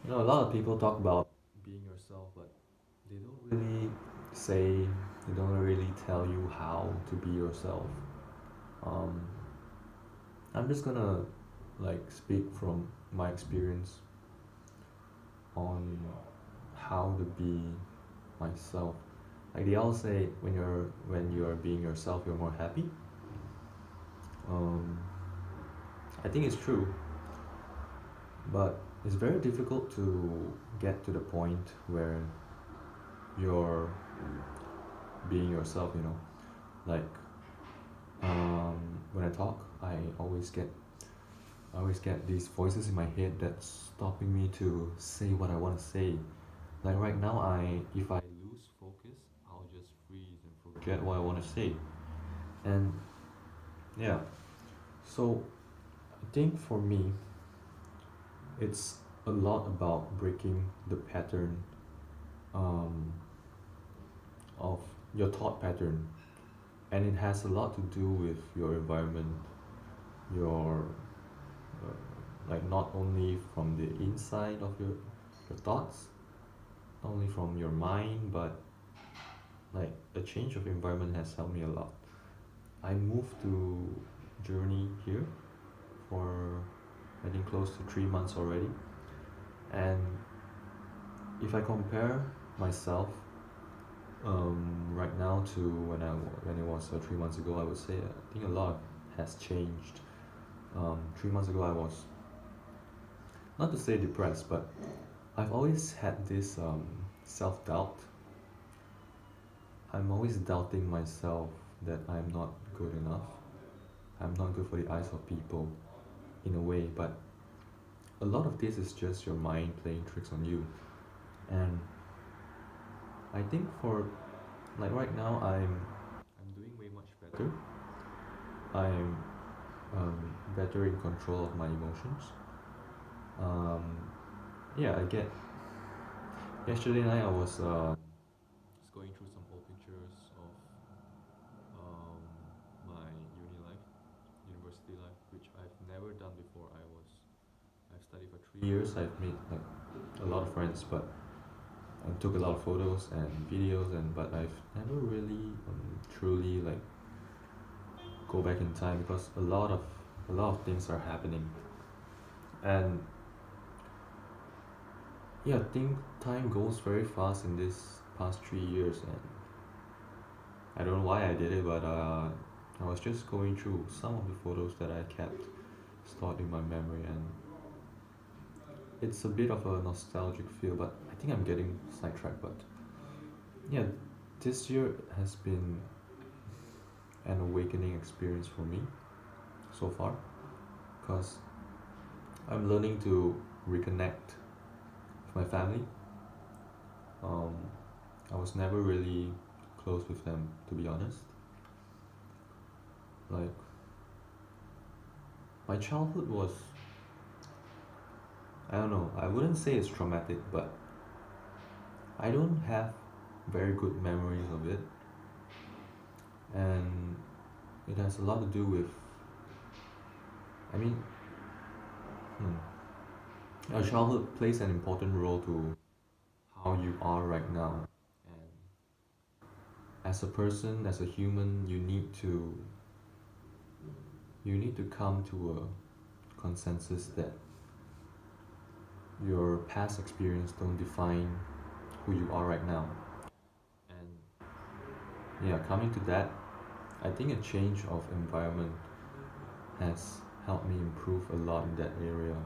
A lot of people talk about being yourself, but they don't really say, they don't really tell you how to be yourself. Um, I'm just gonna speak from my experience on how to be myself. Like they all say, when you're being yourself, you're more happy. Um, I think it's true, but it's very difficult to get to the point where you're being yourself. Like when I talk, I always get these voices in my head that's stopping me to say what I want to say. Like right now, if I lose focus, I'll just freeze and forget what I want to say. And yeah, so I think for me, it's a lot about breaking the pattern um, of your thought pattern, and it has a lot to do with your environment, your not only from the inside of your thoughts, not only from your mind, but like a change of environment has helped me a lot. I moved to Germany here for I think close to 3 months already, and if I compare myself right now to when it was 3 months ago, I would say I think a lot has changed. 3 months ago, I was not to say depressed, but I've always had this self doubt. I'm always doubting myself that I'm not good enough. I'm not good for the eyes of people in a way, but a lot of this is just your mind playing tricks on you. And I think for like right now, I'm doing way much better. I'm better in control of my emotions. Um, yeah, I get. Yesterday night, I was just going through some old pictures of my university life, which I've never done before. I've studied for 3 years. I've made like a lot of friends, but I took a lot of photos and videos, but I've never really truly go back in time because a lot of things are happening, and yeah, I think time goes very fast in this past 3 years, and I don't know why I did it, but I was just going through some of the photos that I kept stored in my memory, and it's a bit of a nostalgic feel, but I think I'm getting sidetracked. But yeah, this year has been an awakening experience for me so far because I'm learning to reconnect with my family. Um, I was never really close with them, to be honest. Like, my childhood was, I don't know, I wouldn't say it's traumatic, but I don't have very good memories of it. And it has a lot to do with, I mean, your childhood plays an important role to how you are right now. And as a person, as a human, you need to come to a consensus that your past experience don't define who you are right now. And yeah, coming to that, I think a change of environment has helped me improve a lot in that area.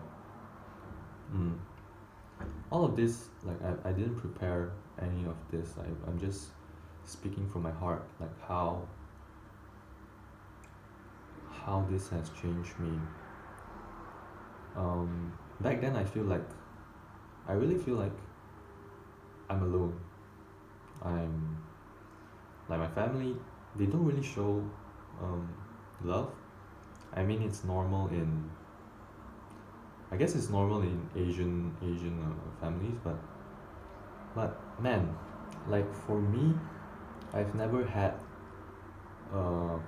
Mm. All of this, like I didn't prepare any of this. I'm just speaking from my heart, like how this has changed me. Back then, I really feel like I'm alone. I'm like my family. They don't really show um, love. I mean, I guess it's normal in Asian families, but man, like for me, I've never had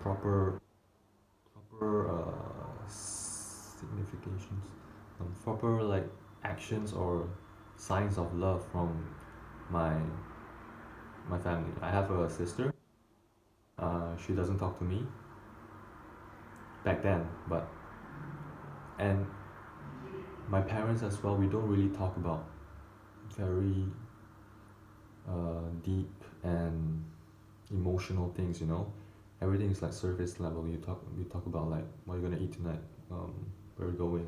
proper significations, proper like actions or signs of love from my my family. I have a sister. She doesn't talk to me back then, but and my parents as well. We don't really talk about very deep and emotional things. Everything is like surface level. We talk about like what you're gonna eat tonight, where we're going,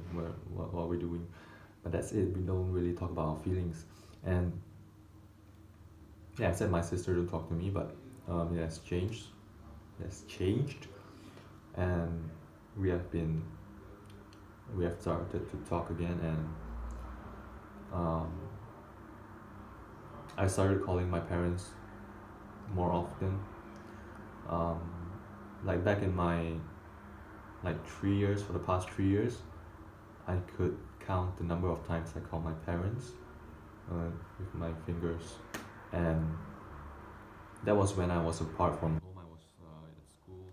what we're doing, but that's it. We don't really talk about our feelings. And yeah, I said my sister don't talk to me, but it has changed. It has changed, and we have been we have started to talk again, and um, I started calling my parents more often. Um, like back in my like 3 years, for the past 3 years, I could count the number of times I called my parents with my fingers, and that was when I was apart from home. I was at school,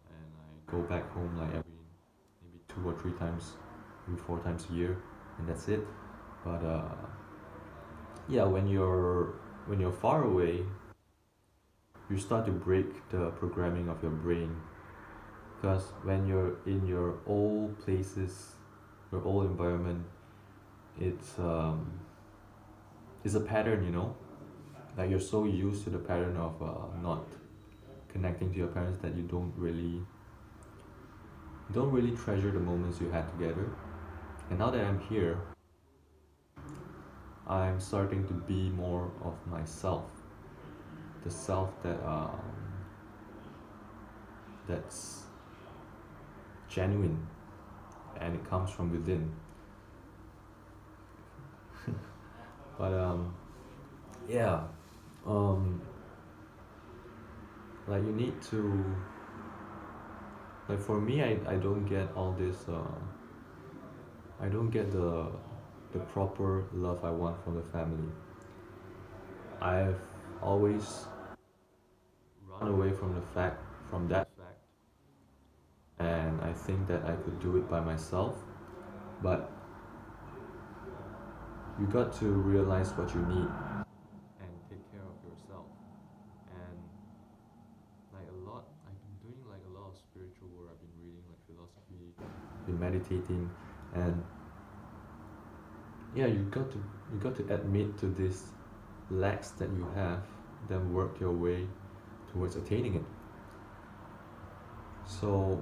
and I go back home like every maybe 2 or 3 times, maybe 4 times a year, and that's it. But yeah, when you're far away, you start to break the programming of your brain, because when you're in your old places, your old environment, it's a pattern. Like you're so used to the pattern of not connecting to your parents that you don't really treasure the moments you had together. And now that I'm here, I'm starting to be more of myself, the self that's genuine, and it comes from within. But yeah, um, like you need to, like for me, I don't get all this. I don't get the proper love I want from the family. I've always run away from that fact, and I think that I could do it by myself. But you got to realize what you need and take care of yourself. And like a lot, I've been doing like a lot of spiritual work. I've been reading like philosophy, been meditating, and yeah, you got to admit to this lacks that you have, then work your way towards attaining it. So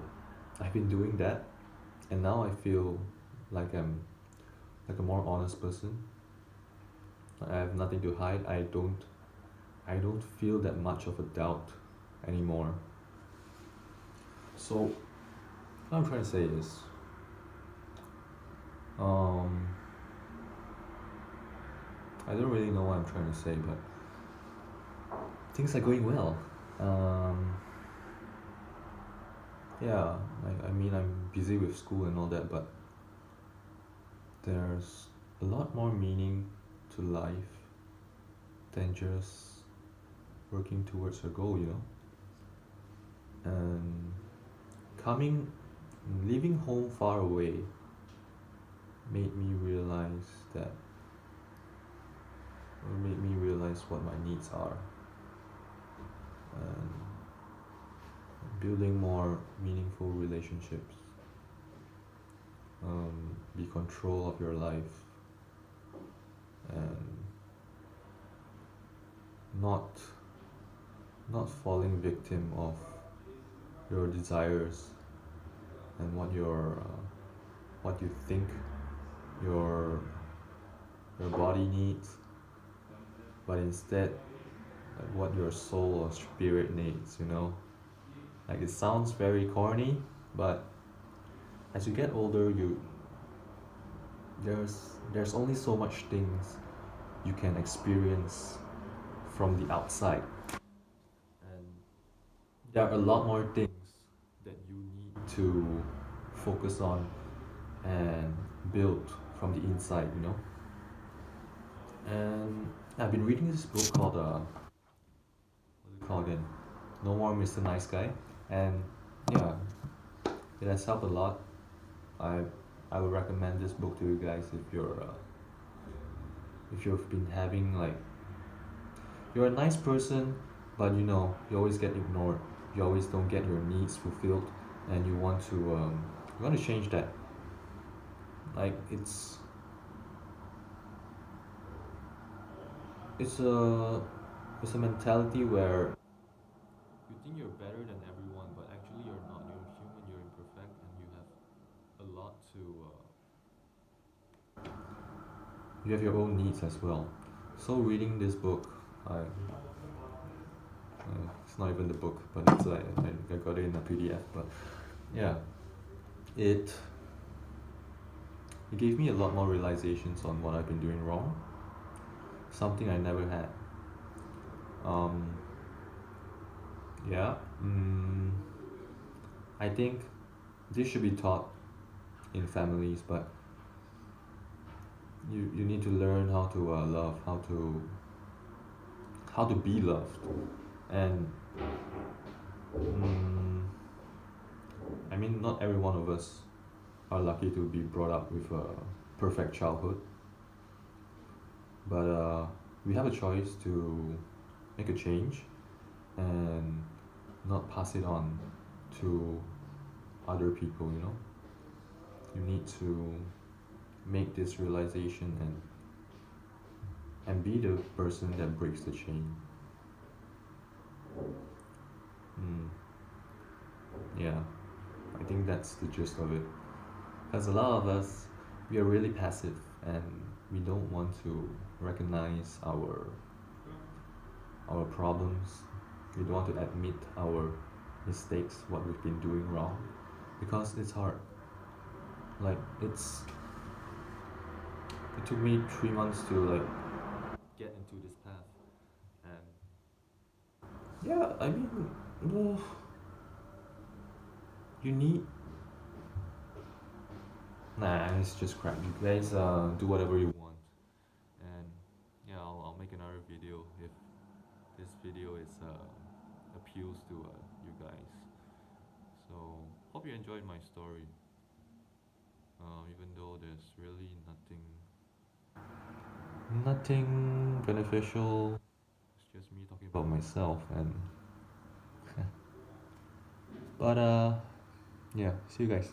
I've been doing that, and now I feel like I'm like a more honest person. I have nothing to hide. I don't feel that much of a doubt anymore. So what I'm trying to say is, um, I don't really know what I'm trying to say, but things are going well. Um, yeah, I mean I'm busy with school and all that, but there's a lot more meaning to life than just working towards a goal. And coming, leaving home far away made me realize that, or made me realize what my needs are, and building more meaningful relationships, be control of your life, and not not falling victim of your desires and what you think your your body needs, but instead like what your soul or spirit needs. Like it sounds very corny, but as you get older, there's only so much things you can experience from the outside, and there are a lot more things that you need to focus on and build from the inside. And I've been reading this book called what's it called again? No More Mr. Nice Guy, and yeah, it has helped a lot. I I would recommend this book to you guys if you've been having like, you're a nice person, but you always get ignored, you always don't get your needs fulfilled, and you want to change that. Like it's a it's a mentality where you think you're better than everyone, but actually you're not. You're human, you're imperfect, and you have a lot to you have your own needs as well. So reading this book, it's not even the book, but it's like I got it in a PDF. But yeah, it it gave me a lot more realizations on what I've been doing wrong, something I never had. Um, yeah, I think this should be taught in families, but you need to learn how to love, how to be loved, and mm, I mean, not every one of us are lucky to be brought up with a perfect childhood, but we have a choice to make a change and not pass it on to other people. You need to make this realization and be the person that breaks the chain. mm, yeah, I think that's the gist of it, because a lot of us, we are really passive, and we don't want to recognize our problems. We don't want to admit our mistakes, what we've been doing wrong, because it's hard. Like it took me 3 months to like get into this path, and yeah, I mean, well, you need, nah, it's just crap. You guys do whatever you want, and yeah, I'll make another video if this video is appeals to you guys. So hope you enjoyed my story, even though there's really nothing beneficial. It's just me talking about myself, and but yeah, see you guys.